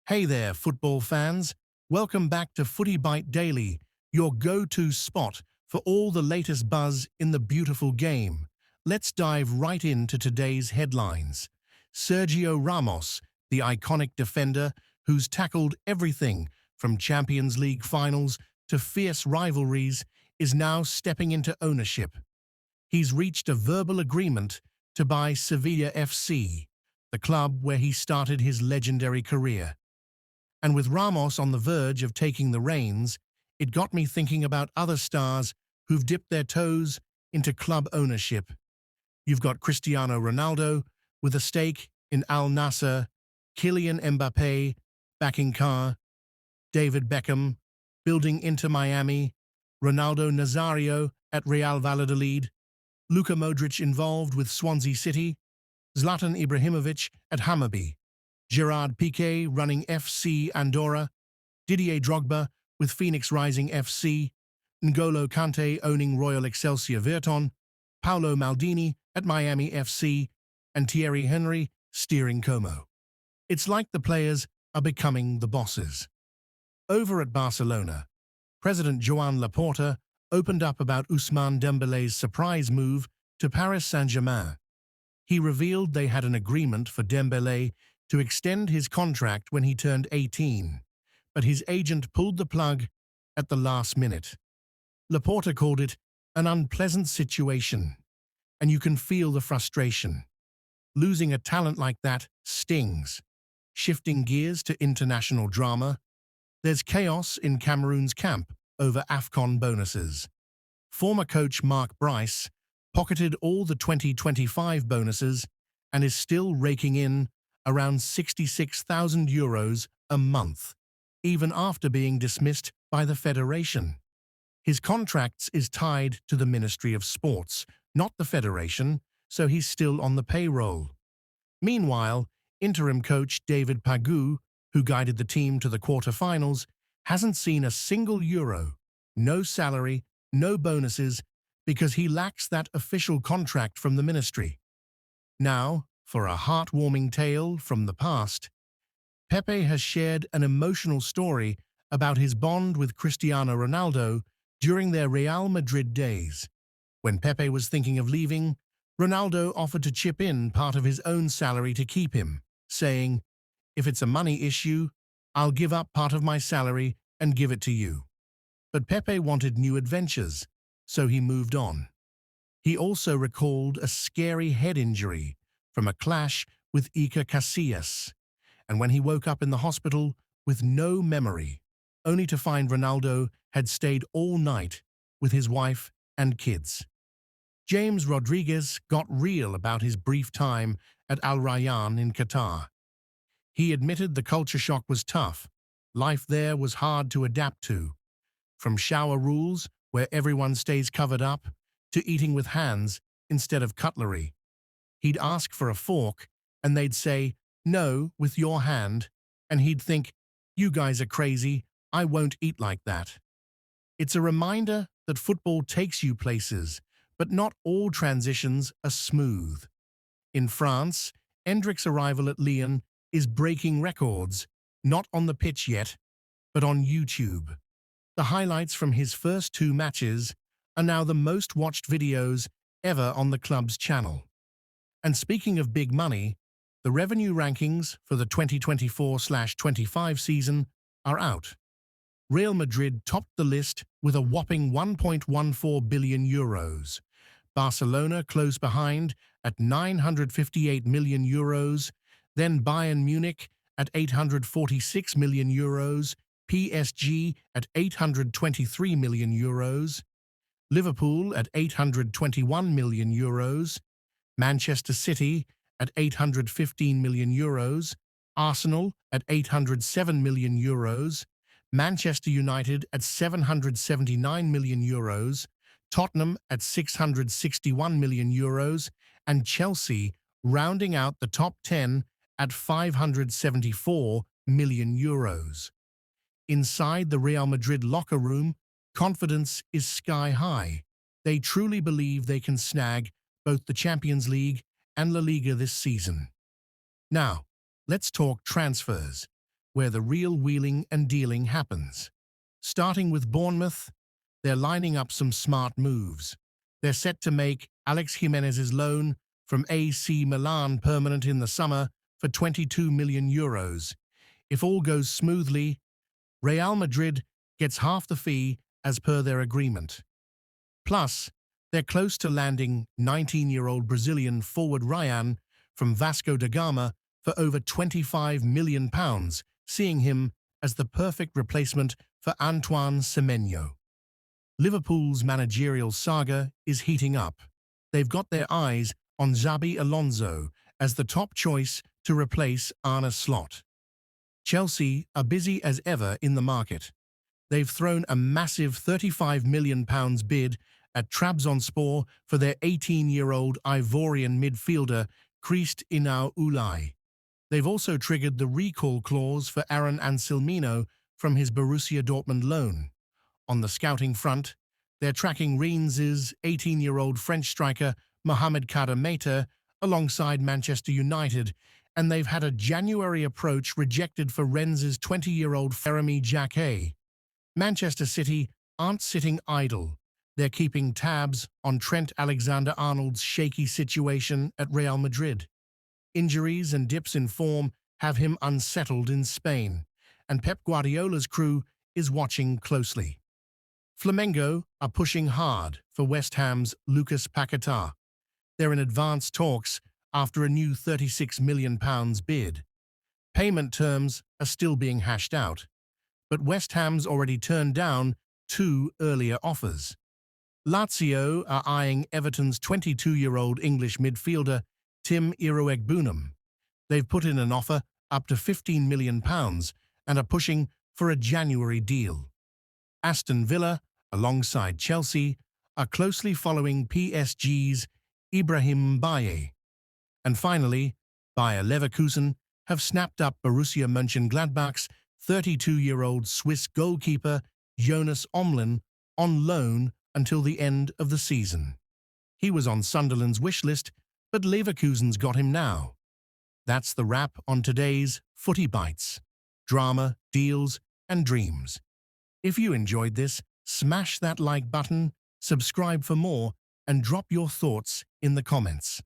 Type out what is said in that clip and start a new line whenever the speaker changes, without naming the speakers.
Hey there, football fans. Welcome back to FootyBiteDaily, your go-to spot for all the latest buzz in the beautiful game. Let's dive right into today's headlines. Sergio Ramos, the iconic defender who's tackled everything from Champions League finals to fierce rivalries, is now stepping into ownership. He's reached a verbal agreement to buy Sevilla FC, the club where he started his legendary career. And with Ramos on the verge of taking the reins, it got me thinking about other stars who've dipped their toes into club ownership. You've got Cristiano Ronaldo with a stake in Al Nassr, Kylian Mbappé backing Qatar, David Beckham building Inter Miami, Ronaldo Nazario at Real Valladolid, Luka Modric involved with Swansea City, Zlatan Ibrahimovic at Hammarby, Gerard Piqué running FC Andorra, Didier Drogba with Phoenix Rising FC, N'Golo Kante owning Royal Excelsior Virton, Paolo Maldini at Miami FC, and Thierry Henry steering Como. It's like the players are becoming the bosses. Over at Barcelona, President Joan Laporta opened up about Ousmane Dembélé's surprise move to Paris Saint-Germain. He revealed they had an agreement for Dembélé to extend his contract when he turned 18, but his agent pulled the plug at the last minute. Laporta called it an unpleasant situation, and you can feel the frustration. Losing a talent like that stings. Shifting gears to international drama, there's chaos in Cameroon's camp over AFCON bonuses. Former coach Mark Bryce pocketed all the 2025 bonuses and is still raking in around €66,000 a month, even after being dismissed by the federation. His contract is tied to the Ministry of Sports, not the federation, so he's still on the payroll. Meanwhile, interim coach David Pagou, who guided the team to the quarter-finals, hasn't seen a single euro, no salary, no bonuses, because he lacks that official contract from the ministry. Now, for a heartwarming tale from the past, Pepe has shared an emotional story about his bond with Cristiano Ronaldo during their Real Madrid days. When Pepe was thinking of leaving, Ronaldo offered to chip in part of his own salary to keep him, saying, "If it's a money issue, I'll give up part of my salary and give it to you." But Pepe wanted new adventures, so he moved on. He also recalled a scary head injury from a clash with Iker Casillas, and when he woke up in the hospital with no memory, only to find Ronaldo had stayed all night with his wife and kids. James Rodríguez got real about his brief time at Al Rayan in Qatar. He admitted the culture shock was tough. Life there was hard to adapt to. From shower rules, where everyone stays covered up, to eating with hands instead of cutlery. He'd ask for a fork, and they'd say, "No, with your hand," and he'd think, "You guys are crazy, I won't eat like that." It's a reminder that football takes you places, but not all transitions are smooth. In France, Endrick's arrival at Lyon is breaking records, not on the pitch yet, but on YouTube. The highlights from his first 2 matches are now the most watched videos ever on the club's channel. And speaking of big money, the revenue rankings for the 2024/25 season are out. Real Madrid topped the list with a whopping €1.14 billion. Barcelona close behind at €958 million, then Bayern Munich at €846 million, PSG at €823 million, Liverpool at €821 million, Manchester City at €815 million, Arsenal at €807 million, Manchester United at €779 million, Tottenham at €661 million, and Chelsea rounding out the top 10 at €574 million. Inside the Real Madrid locker room, confidence is sky high. They truly believe they can snag both the Champions League and La Liga this season. Now, let's talk transfers, where the real wheeling and dealing happens. Starting with Bournemouth, they're lining up some smart moves. They're set to make Alex Jimenez's loan from AC Milan permanent in the summer for €22 million. If all goes smoothly, Real Madrid gets half the fee as per their agreement. Plus, they're close to landing 19-year-old Brazilian forward Rayan from Vasco da Gama for over £25 million, seeing him as the perfect replacement for Antoine Semenyo. Liverpool's managerial saga is heating up. They've got their eyes on Xabi Alonso as the top choice to replace Arne Slot. Chelsea are busy as ever in the market. They've thrown a massive £35 million bid at Trabzonspor for their 18-year-old Ivorian midfielder Christ Inau Ulaï. They've also triggered the recall clause for Aaron Anselmino from his Borussia Dortmund loan. On the scouting front, they're tracking Reims' 18-year-old French striker Mohamed Kader Meite alongside Manchester United, and they've had a January approach rejected for Rennes' 20-year-old Meite Jacquet. Manchester City aren't sitting idle. They're keeping tabs on Trent Alexander-Arnold's shaky situation at Real Madrid. Injuries and dips in form have him unsettled in Spain, and Pep Guardiola's crew is watching closely. Flamengo are pushing hard for West Ham's Lucas Paquetá. They're in advanced talks after a new £36 million bid. Payment terms are still being hashed out, but West Ham's already turned down 2 earlier offers. Lazio are eyeing Everton's 22-year-old English midfielder Tim Iroegbunam. They've put in an offer up to £15 million and are pushing for a January deal. Aston Villa, alongside Chelsea, are closely following PSG's Ibrahim Mbappé. And finally, Bayer Leverkusen have snapped up Borussia Mönchengladbach's 32-year-old Swiss goalkeeper Jonas Omlin on loan until the end of the season. He was on Sunderland's wish list, but Leverkusen's got him now. That's the wrap on today's Footy Bites. Drama, deals, and dreams. If you enjoyed this, smash that like button, subscribe for more, and drop your thoughts in the comments.